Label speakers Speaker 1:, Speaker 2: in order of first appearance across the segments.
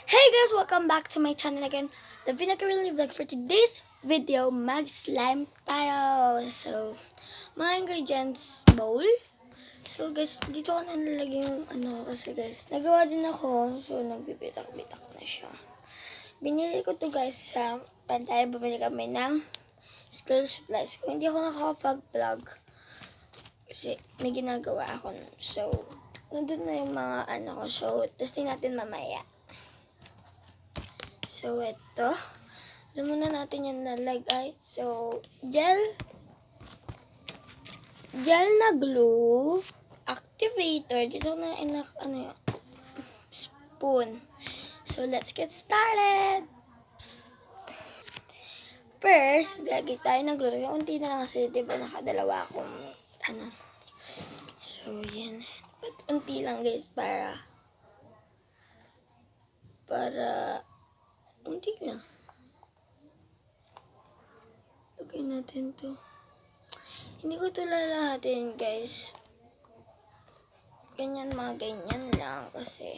Speaker 1: Hey guys, welcome back to my channel again. The Vinacurly vlog for today's video, mag-slime tayo. So, mga ingredients, bowl. So guys, dito ko na nalagay yung kasi guys, nagawa din ako. So, nagbibitak-bitak na siya. Binili ko to guys sa Pantaya. Bumili kami ng school supplies. Kung hindi ako nakakapag-vlog, kasi may ginagawa ako. So, nandun na yung mga ko. So, testing natin mamaya. So, ito. Doon muna natin yung nalagay. So, gel na glue, activator. Dito na spoon. So, let's get started. First, gagawin tayo ng glue. Yung unti na lang kasi, diba, nakadalawa akong So, yan. But, unti lang guys, para unti lang. Lagay natin to. Hindi ko ito lalahatin guys. Ganyan lang kasi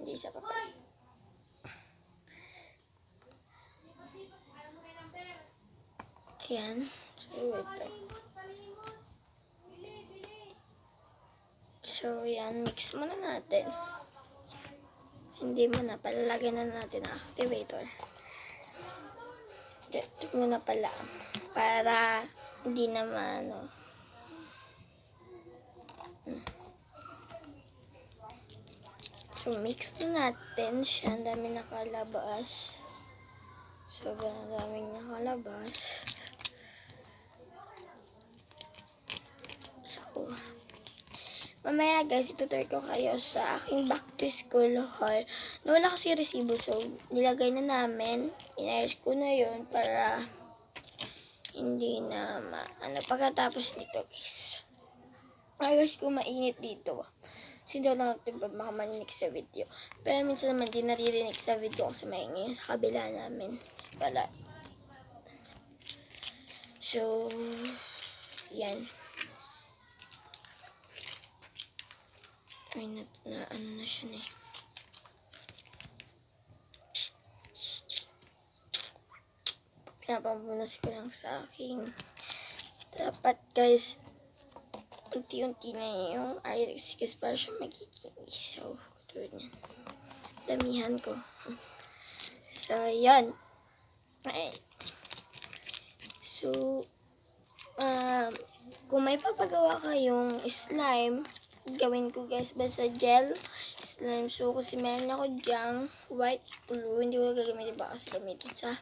Speaker 1: hindi sa papel. Ayan. So, yan. Mix muna natin. Hindi muna. Palalagyan na natin ang activator. Ito muna pala. Para hindi naman, So, mix na natin siya. Ang dami nakalabas. Sobrang daming nakalabas. So, mamaya guys, itutur ko kayo sa aking back to school haul. Nawala kasi resibo, so nilagay na namin. Inayos ko na yun para hindi na pagkatapos nito guys. Ayos ko mainit dito. Kasi daw lang natin pa makamaninig sa video. Pero minsan naman di naririnig sa video kasi maingay sa kabila namin. So, yan. Ay, na siya na eh. Pinapamunas ko lang sa aking. Dapat guys, unti-unti na yung iris kasi para siya magiging isaw. Tulad niyan. Damihan ko. So, yan. Ay. So, kung may papagawa kayong slime, gawin ko guys basta gel slime. So, kasi meron ako dyang white glue. Hindi ko gagamitin ba kasi gamitin sa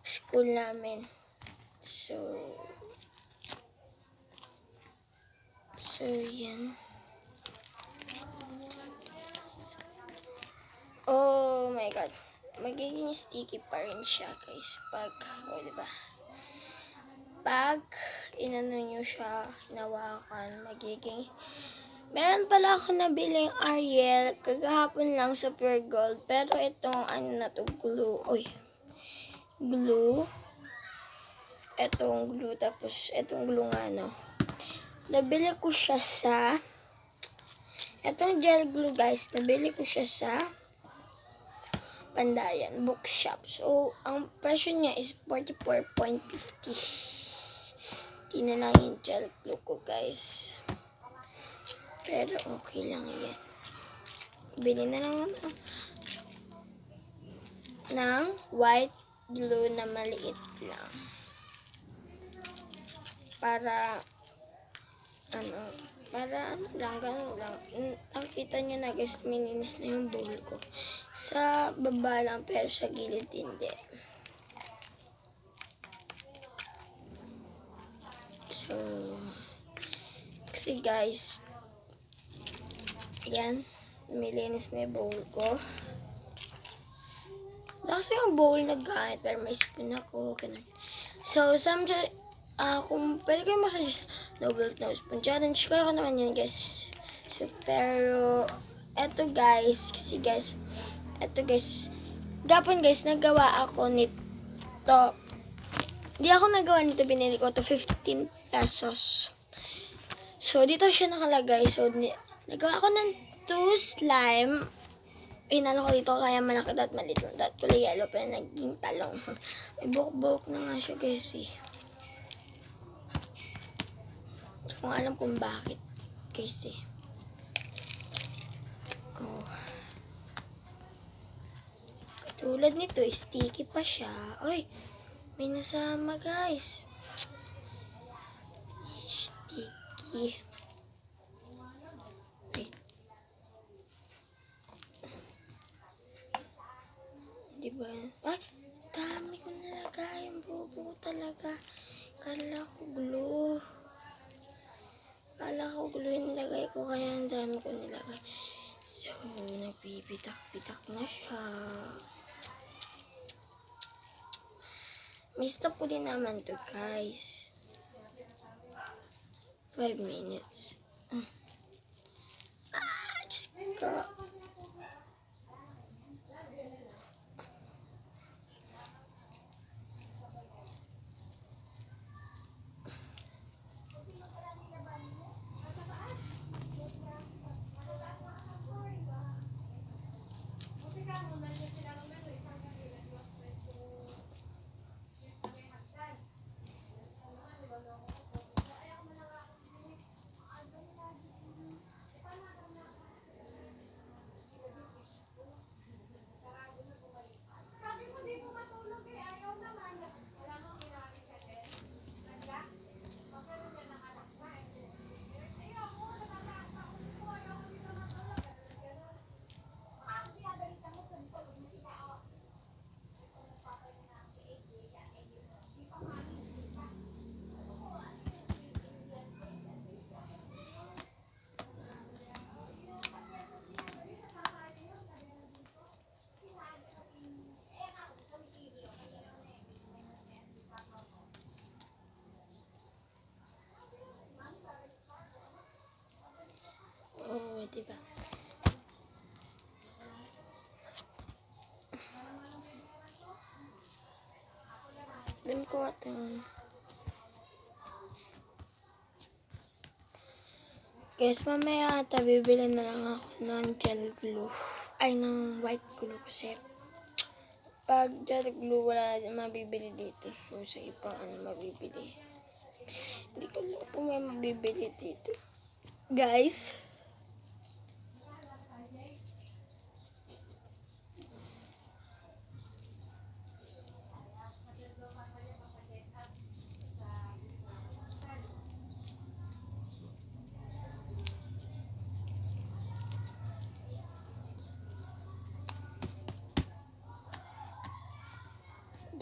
Speaker 1: school namin. So, yan. Oh my god. Magiging sticky pa rin siya guys. Diba? Pag inano nyo siya, hinawakan, magiging. Meron pala ako nabiling Ariel kagahapon lang sa Pure Gold. Pero itong glue. Glue. Itong glue. Tapos itong glue nga nabili ko siya sa itong gel glue guys. Nabili ko siya sa Pandayan Bookshop. So, ang presyo niya is 44.50. Hindi na lang yung gel glue ko guys. Pero okay lang yan. Bili na lang ng white glue na maliit lang. Para ganun lang. Nakita nyo na guys, mininis na yung bowl ko. Sa baba lang, pero sa gilid hindi. So, kasi guys, yan, mininis na yung bowl ko. Kasi yung bowl na gamit, pero may spoon ako. So, kung pwede kayo masuggest double nose spoon challenge, kaya ko naman yun guys. So, pero eto guys, gapon guys, nagawa ako nito. Hindi ako nagawa nito, binili ko to 15 pesos. So, dito siya nakalagay. So, nagawa ako ng 2 slime Inano ko dito kaya malaki at maliit lang. Dahil kulay yellow pero naging talong. May buhok-buhok na nga siya guys eh. Hindi ko alam kung bakit guys eh. Oh. Katulad nito, sticky pa siya. Oy, may nasama guys. Sticky. Wait. Diba? Ay, dami ko nalagay. Ang bobo talaga. Kala ko glue. Kala ko glue yung nilagay ko. Kaya ang dami ko nilagay. So, nagbibitak-bitak na siya. May stop ko din naman to guys. 5 minutes. Diyos ko. Oh, diba? Dami ko atong guys, mamaya ata bibili na lang ako ng gel glue. Ay, ng white glue kasi pag gel glue wala mabibili dito. So, sa ibang mabibili. Hindi ko alam kung may mabibili dito. Guys,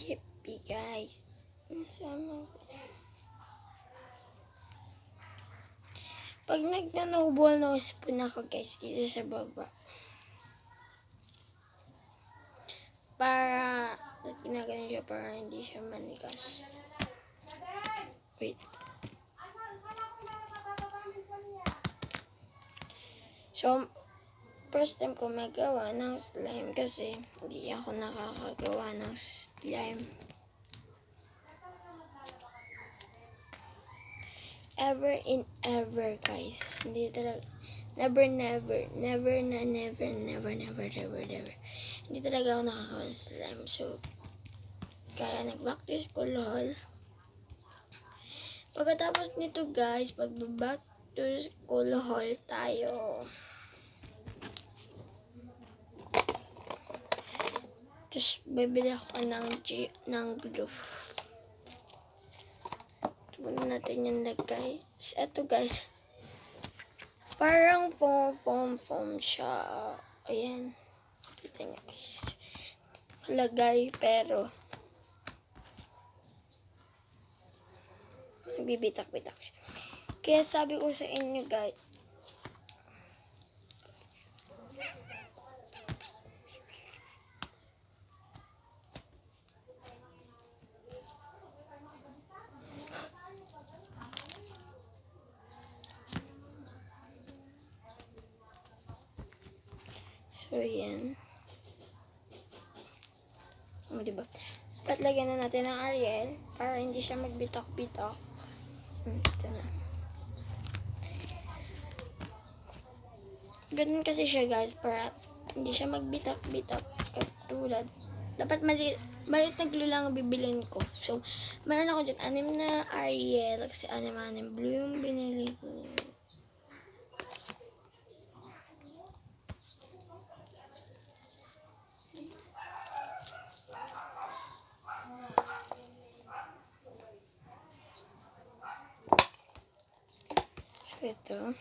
Speaker 1: yippee guys. Sama. Pag nagnanobol na spoon ako guys, dito sa baba. Para, ginaganon siya para hindi siya manigas. Wait. So, first time ko magawa ng slime kasi hindi ako nakakagawa ng slime. Ever in ever guys. Hindi talaga, never. Hindi talaga ako nakakagawa ng slime. So, kaya nag-back to school haul. Pagkatapos nito guys, pag-back to school haul tayo. Tapos, bibili ako ng glue. Muna natin yung lagay. Ito guys, parang foam siya. Ayan. Kita niyo guys. Lagay, pero bibitak-bitak siya. Kaya sabi ko sa inyo guys, so yan. O, diba? At lagyan na natin ng Ariel para hindi siya magbitak-bitak. Ito na. Ganun kasi siya guys, para Hindi siya magbitak-bitak katulad. Dapat maliit na glue lang ang bibilin ko. So, meron ako dyan 6 na Ariel kasi 6 blue yung binili ko. So, ito.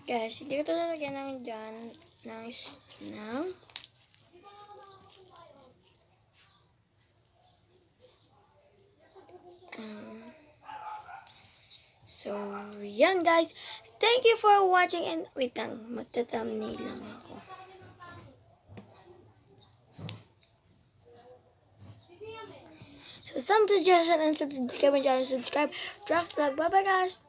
Speaker 1: Guys, hindi ko ito lalagyan ng dyan ng so, yan guys. Thank you for watching and wait lang, magta-thumbnail lang ako. So, some suggestion and subscribe my channel, subscribe. Drax Vlog. Bye bye guys.